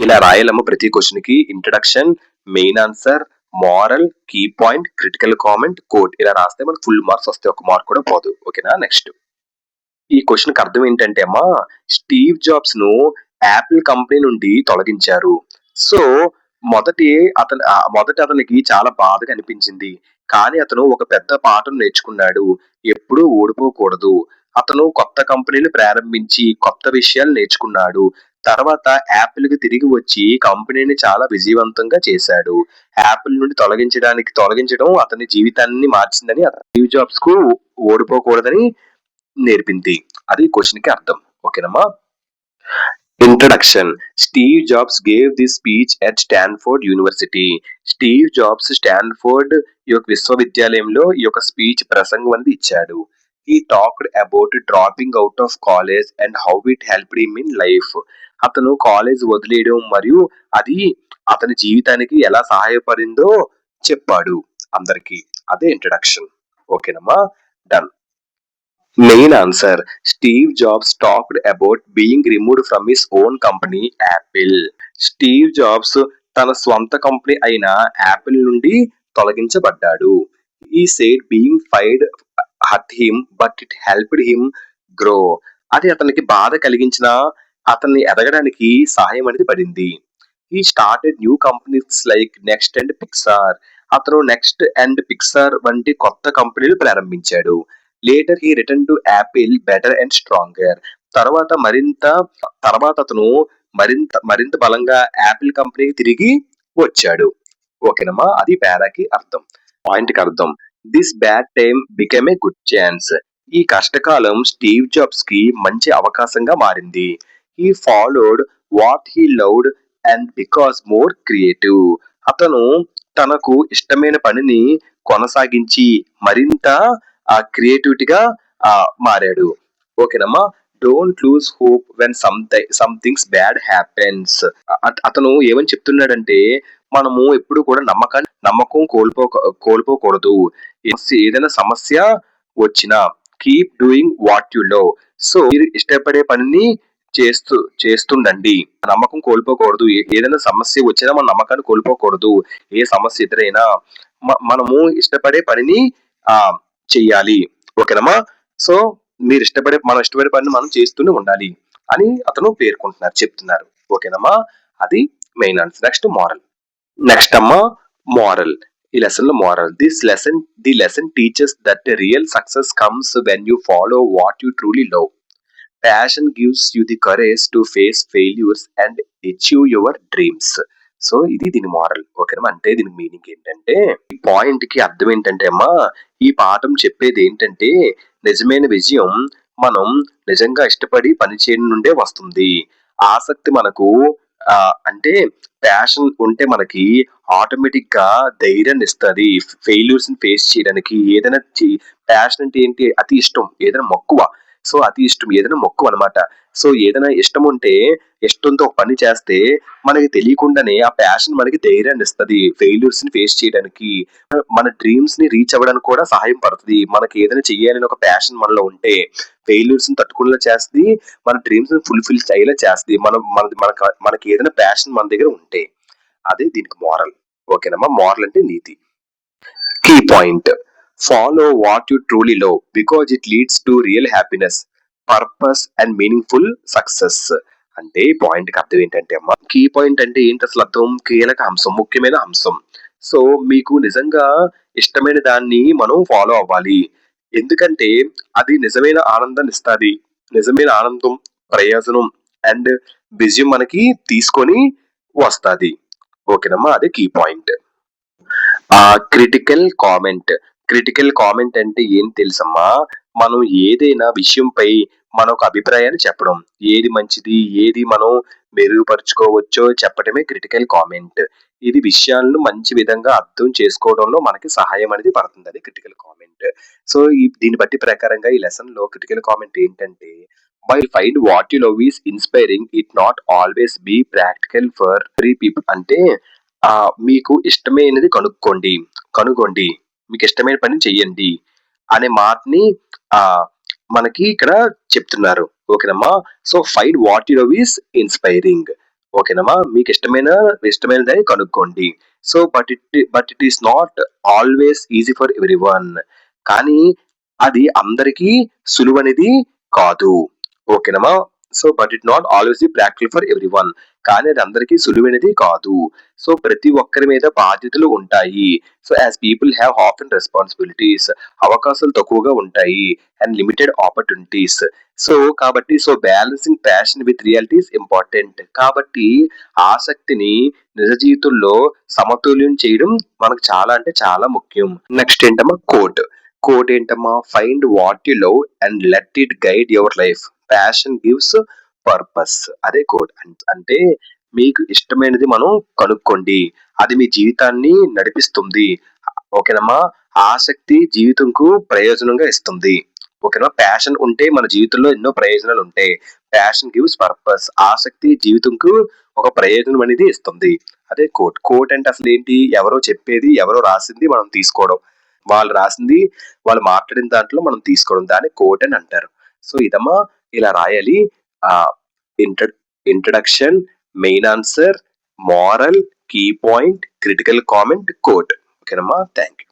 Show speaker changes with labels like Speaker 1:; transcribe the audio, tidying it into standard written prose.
Speaker 1: ఇలా రాయాలమ్మ ప్రతి క్వశ్చన్ కి. Introduction, main answer, moral, key point, critical comment, quote ఇలా రాస్తే మనకు ఫుల్ మార్క్స్ వస్తాయి. ఒక మార్క్ కూడా పోదు. ఓకేనా. నెక్స్ట్ ఈ క్వశ్చన్ కి అర్థం ఏంటంటే అమ్మా, స్టీవ్ జాబ్స్ ను యాపిల్ కంపెనీ నుండి తొలగించారు. సో మొదట అతనికి చాలా బాధగా అనిపించింది. కానీ అతను ఒక పెద్ద పాఠం నేర్చుకున్నాడు. ఎప్పుడూ ఓడిపోకూడదు. అతను కొత్త కంపెనీలు ప్రారంభించి కొత్త విషయాలు నేర్చుకున్నాడు. తర్వాత యాపిల్ కి తిరిగి వచ్చి కంపెనీని చాలా విజయవంతంగా చేశాడు. యాపిల్ నుండి తొలగించడం అతని జీవితాన్ని మార్చిందని, స్టీవ్ జాబ్స్ కు ఓడిపోకూడదని నేర్పింది. అది క్వశ్చన్ కి అర్థం. ఓకేనమ్మా. Introduction. Steve jobs gave this speech at Stanford university. Steve jobs Stanford ఈ యొక్క విశ్వవిద్యాలయంలో ఈ యొక్క స్పీచ్ ప్రసంగం అనేది ఇచ్చాడు. He talked about dropping out of college and how it helped him in life. అతను కాలేజ్ వదిలేయడం మరియు అది అతని జీవితానికి ఎలా సహాయపడిందో చెప్పాడు అందరికి. అదే ఇంట్రడక్షన్. ఓకేనమ్మా. Done. Main answer. Steve jobs talked about being removed from his own company Apple. Steve jobs తన స్వంత కంపెనీ అయిన యాపిల్ నుండి తొలగించబడ్డాడు. He said being fired hurt him, but it helped him grow. అది అతనికి బాధ కలిగించిన అతన్ని ఎదగడానికి సహాయం అనేది పడింది. He started new companies like next and Pixar. అతను నెక్స్ట్ అండ్ పిక్సార్ వంటి కొత్త కంపెనీలు ప్రారంభించాడు. Later he return to Apple better and stronger. తర్వాత అతను మరింత బలంగా యాపిల్ కంపెనీకి తిరిగి వచ్చాడు. ఓకేనమ్మా. అది పారాకి అర్థం. పాయింట్ కి అర్థం. This bad time became a good chance. ఈ కష్టకాలం స్టీవ్ జాబ్స్ కి మంచి అవకాశంగా మారింది. He followed what he loved and becomes more creative. అతను తనకు ఇష్టమైన పనిని కొనసాగించి మరింత క్రియేటివిటీగా మారాడు. ఓకేనమ్మా. Don't lose hope when something's bad happens. అతను ఏమని చెప్తున్నాడంటే, మనము ఎప్పుడు కూడా నమ్మకం కోల్పోకూడదు. ఏదైనా సమస్య వచ్చినా keep doing what you love. So మీరు ఇష్టపడే పనిని చేస్తుండండి. నమ్మకం కోల్పోకూడదు. ఏదైనా సమస్య వచ్చినా మన నమ్మకాన్ని కోల్పోకూడదు. ఏ సమస్య ఎదురైనా మనము ఇష్టపడే పనిని చెయ్యాలి. ఓకేనమ్మా. సో మనం ఇష్టపడే పనిని మనం చేస్తూనే ఉండాలి అని అతను చెప్తున్నారు. ఓకేనమ్మా. అది main answer. Next moral. Next అమ్మా మోరల్. ఈ లెసన్ లో moral. The lesson teachers that real success comes when you follow what you truly love. Passion gives you the courage to face failures and achieve your dreams. So ఇది దీని moral. ఓకేనా. అంటే దీని meaning ఏంటంటే, ఈ point కి అర్థం ఏంటంటే అమ్మా, ఈ పాఠం చెప్పేది ఏంటంటే, నిజమైన విజయం మనం నిజంగా ఇష్టపడి పని చేయడం నుండే వస్తుంది. ఆసక్తి మనకు అంటే ప్యాషన్ ఉంటే మనకి ఆటోమేటిక్ గా ధైర్యాన్ని ఇస్తుంది ఫెయిల్యూర్స్ ని ఫేస్ చేయడానికి. ఏదైనా ప్యాషన్ అంటే ఏంటి, అతి ఇష్టం, ఏదైనా మక్కువ. సో అతి ఇష్టం, ఏదైనా మక్కువ అనమాట. సో ఏదైనా ఇష్టం ఉంటే ఇష్టంతో ఒక పని చేస్తే మనకి తెలియకుండానే ఆ ప్యాషన్ మనకి ధైర్యాన్ని ఇస్తుంది ఫెయిల్యూర్స్ ని ఫేస్ చేయడానికి. మన డ్రీమ్స్ ని రీచ్ అవ్వడానికి కూడా సహాయం పడుతుంది. మనకి ఏదైనా చెయ్యాలని ఒక ప్యాషన్ మనలో ఉంటే ఫెయిల్యూర్స్ ని తట్టుకునేలా చేస్తుంది, మన డ్రీమ్స్ ని ఫుల్ఫిల్ అయ్యేలా చేస్తుంది. మనకి ఏదైనా ప్యాషన్ మన దగ్గర ఉంటే. అదే దీనికి మోరల్. ఓకేనమ్మా. మోరల్ అంటే నీతి. Key point. Follow what you truly love because it leads to real happiness, purpose and meaningful success. అంటే పాయింట్ కి అర్థం ఏంటంటే అమ్మా, కీ పాయింట్ అంటే ఏంటి అసలు అర్థం? కీలక అంశం, ముఖ్యమైన అంశం. సో మీకు నిజంగా ఇష్టమైన దాన్ని మనం ఫాలో అవ్వాలి. ఎందుకంటే అది నిజమైన ఆనందాన్ని ఇస్తుంది. నిజమైన ఆనందం, ప్రయోజనం అండ్ విజయం మనకి తీసుకొని వస్తుంది. ఓకేనమ్మా. అదే key point. Critical comment. Critical comment అంటే ఏం తెలుసమ్మా, మనం ఏదైనా విషయంపై మన ఒక అభిప్రాయాన్ని చెప్పడం. ఏది మంచిది, ఏది మనం మెరుగుపరుచుకోవచ్చో చెప్పడమే క్రిటికల్ కామెంట్. ఇది విషయాలను మంచి విధంగా అర్థం చేసుకోవడంలో మనకి సహాయం అనేది పడుతుంది. అది క్రిటికల్ కామెంట్. సో దీన్ని బట్టి ప్రకారంగా ఈ లెసన్ లో క్రిటికల్ కామెంట్ ఏంటంటే, by find what you love is inspiring, it not always be practical for three people. అంటే మీకు ఇష్టమైనది కనుగొండి, మీకు ఇష్టమైన పని చెయ్యండి అనే మాటని మనకి ఇక్కడ చెప్తున్నారు. ఓకేనమ్మా. So find what you love is inspiring. ఓకేనమ్మా. మీకు ఇష్టమైనదని కనుక్కోండి. So but it is not always easy for everyone. కానీ అది అందరికీ సులువనేది కాదు. ఓకేనమ్మా. So but it not always the practical for everyone. కానీ అది అందరికీ సులువైనది కాదు. సో ప్రతి ఒక్కరి మీద బాధ్యతలు ఉంటాయి. So as people have often responsibilities, అవకాశాలు తక్కువగా ఉంటాయి and limited opportunities. So balancing passion with reality is important. కాబట్టి ఆసక్తిని నిజ జీవితంలో సమతుల్యం చేయడం మనకు చాలా అంటే చాలా ముఖ్యం. నెక్స్ట్ ఏంటమ్మా కోట్. కోట్ ఏంటమ్మా? Find what you love and let it guide your life. Passion gives purpose. అదే కోట్. అంటే మీకు ఇష్టమైనది మనం కనుక్కోండి. అది మీ జీవితాన్ని నడిపిస్తుంది. ఓకేనమ్మా. ఆసక్తి జీవితంకు ప్రయోజనంగా ఇస్తుంది. ఓకేనా. ప్యాషన్ ఉంటే మన జీవితంలో ఎన్నో ప్రయోజనాలు ఉంటాయి. Passion gives purpose. ఆసక్తి జీవితంకు ఒక ప్రయోజనం అనేది ఇస్తుంది. అదే కోట్. కోట్ అంటే అసలు ఏంటి? ఎవరో చెప్పేది, ఎవరో రాసింది మనం తీసుకోవడం. వాళ్ళు రాసింది, వాళ్ళు మాట్లాడిన దాంట్లో మనం తీసుకోవడం. దాన్ని కోట్ అని అంటారు. సో ఇదమ్మా ఇలా రాయాలి. ఆ introduction, main answer, moral, key point, critical comment, quote. ఓకేనమ్మా. Thank you.